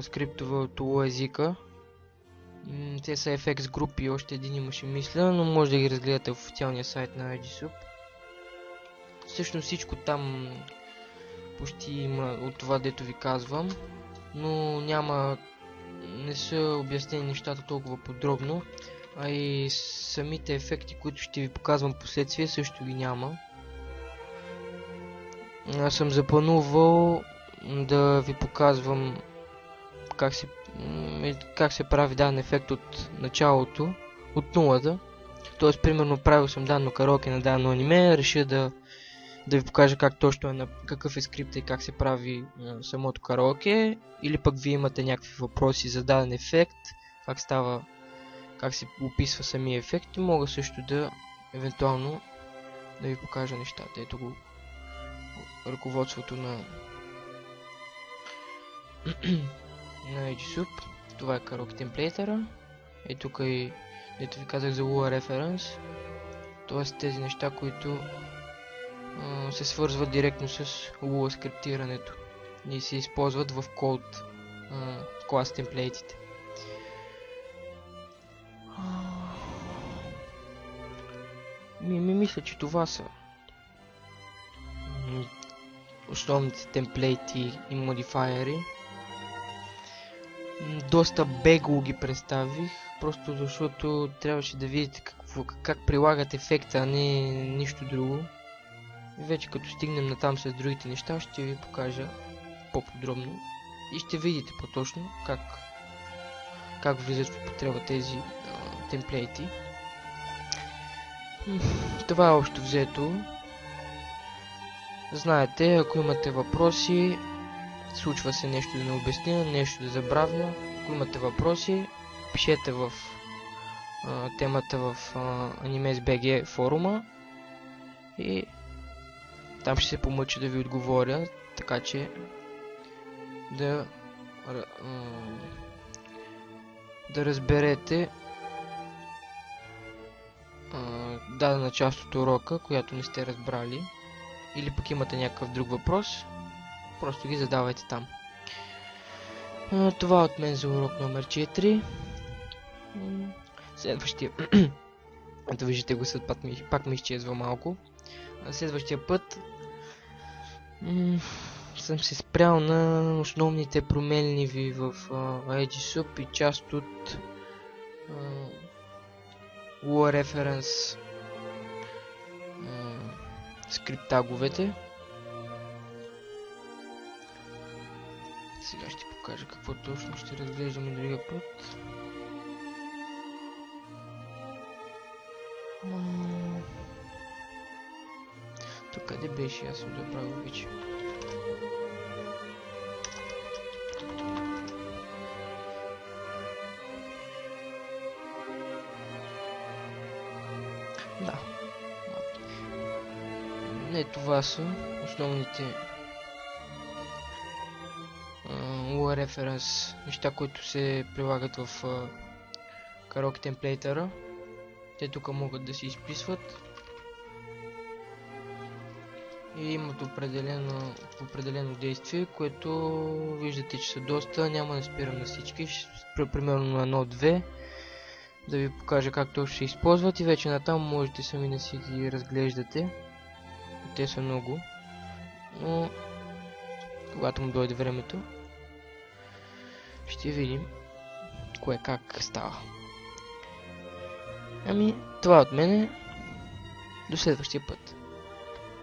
скриптовото езика. Те са FX групи и още един имаше мисля, но може да ги разгледате в официалния сайт на IDSub. Всъщност всичко там почти има от това, дето ви казвам, но не са обяснени нещата толкова подробно, а и самите ефекти, които ще ви показвам последствие, също ги няма. Аз съм запланувал да ви показвам как се прави даден ефект от началото, от нулата. Тоест, примерно, правил съм дадено караоке на дадено аниме, реша да ви покажа как точно какъв е скрипта и как се прави самото караоке, или пък вие имате някакви въпроси за даден ефект, как става, как се описва самия ефект, и мога също да евентуално да ви покажа нещата. Ето го ръководството на IDSub. Това е караоке темплейтъра. И тук и дето ви казах за Lua Reference. Тоест тези неща, които се свързват директно с Lua скриптирането и се използват в код клас темплейтите. Мисля, че това са основните темплейти и модифайери. Доста бегло ги представих, просто защото трябваше да видите как прилагат ефекта, а не нищо друго. И вече като стигнем натам с другите неща, ще ви покажа по-подробно и ще видите по-точно как влизат в употреба тези темплейти. Това е общо взето. Знаете, ако имате въпроси, случва се нещо да не обясня, нещо да забравя. Ако имате въпроси, пишете в темата в AnimesBG форума и там ще се помъча да ви отговоря, така че да разберете дадена част от урока, която не сте разбрали, или пък имате някакъв друг въпрос, просто ги задавайте там. Това от мен за урок номер 4. Следващия ето виждате го, съд пак ми изчезва малко. Следващия път съм се спрял на основните променливи в IDSub и част от Lua Reference скрипт таговете. Сега ще покажа какво точно ще разглеждаме другия път. Тук къде беше? Аз съм забравил вече. Да. Не, това са основните Lua Reference неща, които се прилагат в караоке темплейтъра. Те тук могат да се изписват и имат определено действие, което виждате, че са доста. Няма да спирам на всички, ще спра примерно на 1-2 да ви покажа как точно ще използват и вече натам можете сами да си ги разглеждате. Те са много, но когато му дойде времето, ще видим кое как става. Това от мене. До следващия път.